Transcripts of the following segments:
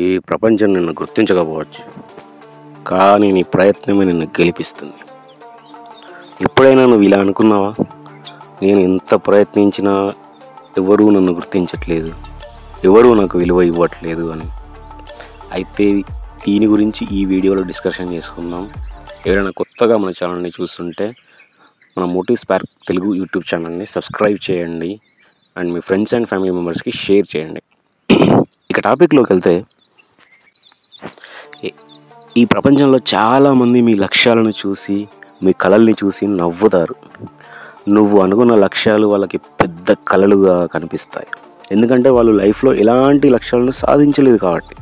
ఈ ప్రపంచం నిన్ను గుర్తించకపోవచ్చు, కానీ నీ ప్రయత్నమే నిన్ను గెలిపిస్తుంది. ఎప్పుడైనా నువ్వు ఇలా అనుకున్నావా? నేను ఎంత ప్రయత్నించినా ఎవరూ నన్ను గుర్తించట్లేదు, ఎవరూ నాకు విలువ ఇవ్వట్లేదు అని. అయితే దీని గురించి ఈ వీడియోలో డిస్కషన్ చేసుకుందాం. ఎవరైనా కొత్తగా మన ఛానల్ని చూస్తుంటే మన మోటివ్ స్పార్క్ తెలుగు యూట్యూబ్ ఛానల్ని సబ్స్క్రైబ్ చేయండి and me friends and family మెంబర్స్కి షేర్ చేయండి. ఇక టాపిక్లోకి వెళ్తే, ఈ ప్రపంచంలో చాలామంది మీ లక్ష్యాలను చూసి, మీ కలల్ని చూసి నవ్వుతారు. నువ్వు అనుకున్న లక్ష్యాలు వాళ్ళకి పెద్ద కలలుగా కనిపిస్తాయి. ఎందుకంటే వాళ్ళు లైఫ్లో ఎలాంటి లక్ష్యాలను సాధించలేదు కాబట్టి,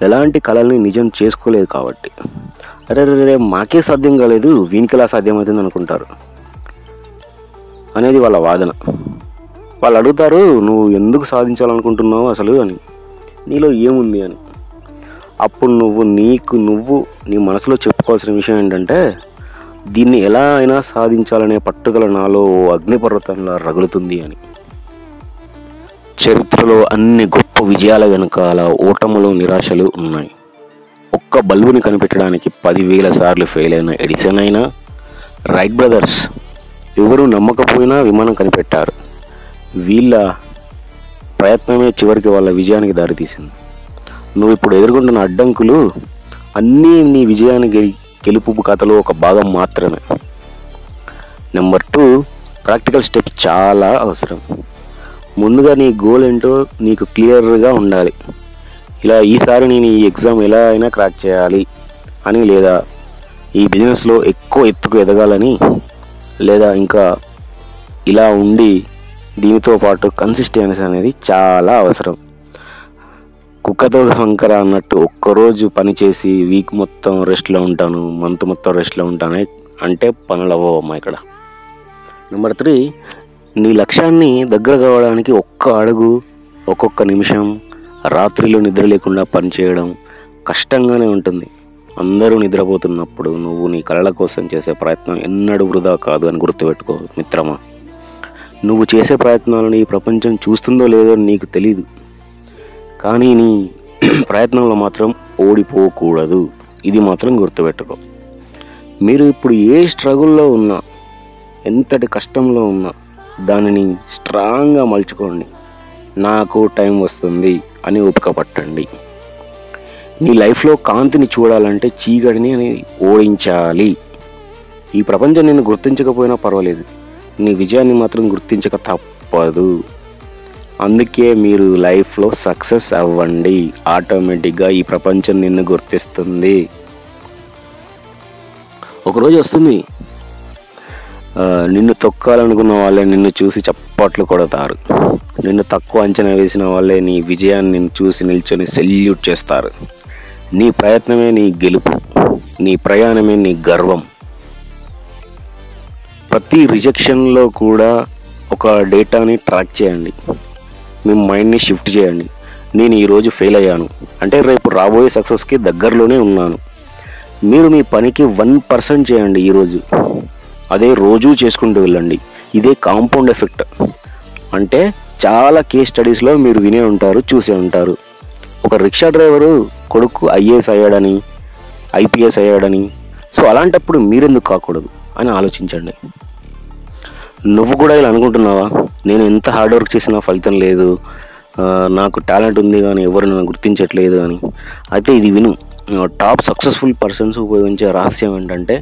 ఎలాంటి కళల్ని నిజం చేసుకోలేదు కాబట్టి. అరే మాకే సాధ్యం కాలేదు, వీనికి ఎలా సాధ్యమవుతుంది అనుకుంటారు అనేది వాళ్ళ వాదన. వాళ్ళు అడుగుతారు, నువ్వు ఎందుకు సాధించాలనుకుంటున్నావు అసలు అని, నీలో ఏముంది అని. అప్పుడు నువ్వు నీ మనసులో చెప్పుకోవాల్సిన విషయం ఏంటంటే, దీన్ని ఎలా అయినా సాధించాలనే పట్టుదల నాలో అగ్నిపర్వతంలా రగులుతుంది అని. చరిత్రలో అన్ని గొప్ప విజయాల వెనకాల ఓటములు, నిరాశలు ఉన్నాయి. ఒక్క బల్బుని కనిపెట్టడానికి 10,000 సార్లు ఫెయిల్ అయిన ఎడిసన్ అయినా, రైట్ బ్రదర్స్ ఎవరు నమ్మకపోయినా విమానం కనిపెట్టారు. వీళ్ళ ప్రయత్నమే చివరికి వాళ్ళ విజయానికి దారితీసింది. నువ్వు ఇప్పుడు ఎదుర్కొంటున్న అడ్డంకులు అన్నీ నీ విజయానికి గెలుపు కథలో ఒక భాగం మాత్రమే. నెంబర్ 2, ప్రాక్టికల్ స్టెప్స్ చాలా అవసరం. ముందుగా నీ గోల్ ఏంటో నీకు క్లియర్గా ఉండాలి. ఈసారి నేను ఈ ఎగ్జామ్ ఎలా అయినా క్రాక్ చేయాలి అని, లేదా ఈ బిజినెస్లో ఎక్కువ ఎత్తుకు ఎదగాలని, లేదా ఇంకా ఇలా ఉండి దీనితో పాటు కన్సిస్టెన్సీ అనేది చాలా అవసరం. కుక్కతో వంకర అన్నట్టు ఒక్కరోజు పని చేసి వీక్ మొత్తం రెస్ట్లో ఉంటాను, మంత్ మొత్తం రెస్ట్లో ఉంటాను అంటే పనులు అవ్వమ్మా ఇక్కడ. నెంబర్ 3, నీ లక్ష్యాన్ని దగ్గర కావడానికి ఒక్క అడుగు, ఒక్కొక్క నిమిషం, రాత్రిలో నిద్ర లేకుండా పనిచేయడం కష్టంగానే ఉంటుంది. అందరూ నిద్రపోతున్నప్పుడు నువ్వు నీ కలల కోసం చేసే ప్రయత్నం ఎన్నడూ వృధా కాదు అని గుర్తుపెట్టుకో మిత్రమా. నువ్వు చేసే ప్రయత్నాలను ఈ ప్రపంచం చూస్తుందో లేదో నీకు తెలీదు, కానీ నీ ప్రయత్నంలో మాత్రం ఓడిపోకూడదు. ఇది మాత్రం గుర్తుపెట్టుకో. మీరు ఇప్పుడు ఏ స్ట్రగుల్లో ఉన్నా, ఎంతటి కష్టంలో ఉన్నా దానిని స్ట్రాంగ్గా మలుచుకోండి. నాకు టైం వస్తుంది అని ఓపిక పట్టండి. నీ లైఫ్లో కాంతిని చూడాలంటే చీకటిని ఓడించాలి. ఈ ప్రపంచం నిన్ను గుర్తించకపోయినా పర్వాలేదు, నీ విజయాన్ని మాత్రం గుర్తించక తప్పదు. అందుకే మీరు లైఫ్లో సక్సెస్ అవ్వండి. ఆటోమేటిక్గా ఈ ప్రపంచం నిన్ను గుర్తిస్తుంది. ఒకరోజు వస్తుంది, నిన్ను తొక్కాలనుకున్న వాళ్ళే నిన్ను చూసి చప్పట్లు కొడతారు. నిన్ను తక్కువ అంచనా వేసిన వాళ్ళే నీ విజయాన్ని చూసి నిల్చొని సెల్యూట్ చేస్తారు. నీ ప్రయత్నమే నీ గెలుపు, నీ ప్రయాణమే నీ గర్వం. ప్రతి రిజెక్షన్లో కూడా ఒక డేటాని ట్రాక్ చేయండి. మీ మైండ్ని షిఫ్ట్ చేయండి. నేను ఈరోజు ఫెయిల్ అయ్యాను అంటే రేపు రాబోయే సక్సెస్కి దగ్గరలోనే ఉన్నాను. మీరు మీ పనికి 1% చేయండి ఈరోజు, అదే రోజూ చేసుకుంటూ వెళ్ళండి. ఇదే కాంపౌండ్ ఎఫెక్ట్. అంటే చాలా కేస్ స్టడీస్లో మీరు వినే ఉంటారు, చూసే ఉంటారు. ఒక రిక్షా డ్రైవరు కొడుకు IAS అయ్యాడని, IPS అయ్యాడని. సో అలాంటప్పుడు మీరెందుకు కాకూడదు అని ఆలోచించండి. నువ్వు కూడా ఇలా అనుకుంటున్నావా? నేను ఎంత హార్డ్ వర్క్ చేసినా ఫలితం లేదు, నాకు టాలెంట్ ఉంది కానీ ఎవరు నన్ను గుర్తించట్లేదు అని. అయితే ఇది విను. టాప్ సక్సెస్ఫుల్ పర్సన్స్ ఉపయోగించే రహస్యం ఏంటంటే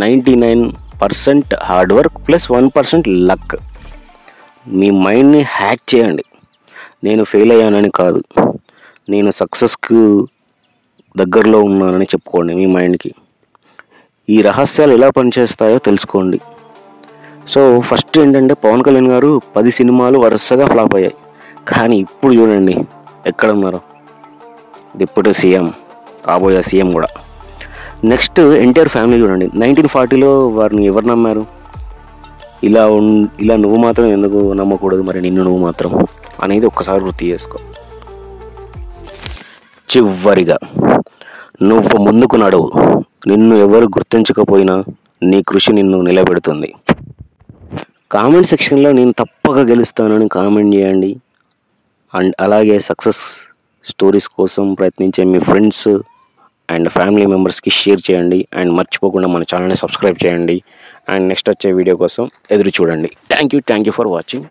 99% హార్డ్ వర్క్ ప్లస్ 1% లక్. మీ మైండ్ని హ్యాక్ చేయండి. నేను ఫెయిల్ అయ్యానని కాదు, నేను సక్సెస్కు దగ్గరలో ఉన్నానని చెప్పుకోండి మీ మైండ్కి. ఈ రహస్యాలు ఎలా పనిచేస్తాయో తెలుసుకోండి. సో ఫస్ట్ ఏంటంటే, పవన్ కళ్యాణ్ గారు 10 సినిమాలు వరుసగా ఫ్లాప్ అయ్యాయి, కానీ ఇప్పుడు చూడండి ఎక్కడ ఉన్నారో. డిప్యూటీ సీఎం, కాబోయే సీఎం కూడా. నెక్స్ట్ ఎన్టీఆర్ ఫ్యామిలీ చూడండి. 1940లో వారిని ఎవరు నమ్మారు? ఇలా నువ్వు మాత్రం ఎందుకు నమ్మకూడదు, మరి నిన్ను నువ్వు మాత్రం అనేది ఒక్కసారి గుర్తు చేసుకో. చివరిగా, నువ్వు ముందుకు నడువు. నిన్ను ఎవరు గుర్తించకపోయినా నీ కృషి నిన్ను నిలబెడుతుంది. కామెంట్ సెక్షన్లో నేను తప్పక గెలుస్తానని కామెంట్ చేయండి. అండ్ అలాగే సక్సెస్ స్టోరీస్ కోసం ప్రయత్నించే మీ ఫ్రెండ్స్ అండ్ ఫ్యామిలీ మెంబర్స్కి షేర్ చేయండి. అండ్ మర్చిపోకుండా మన ఛానల్ని సబ్స్క్రైబ్ చేయండి. అండ్ నెక్స్ట్ వచ్చే వీడియో కోసం ఎదురు చూడండి. Thank you for watching.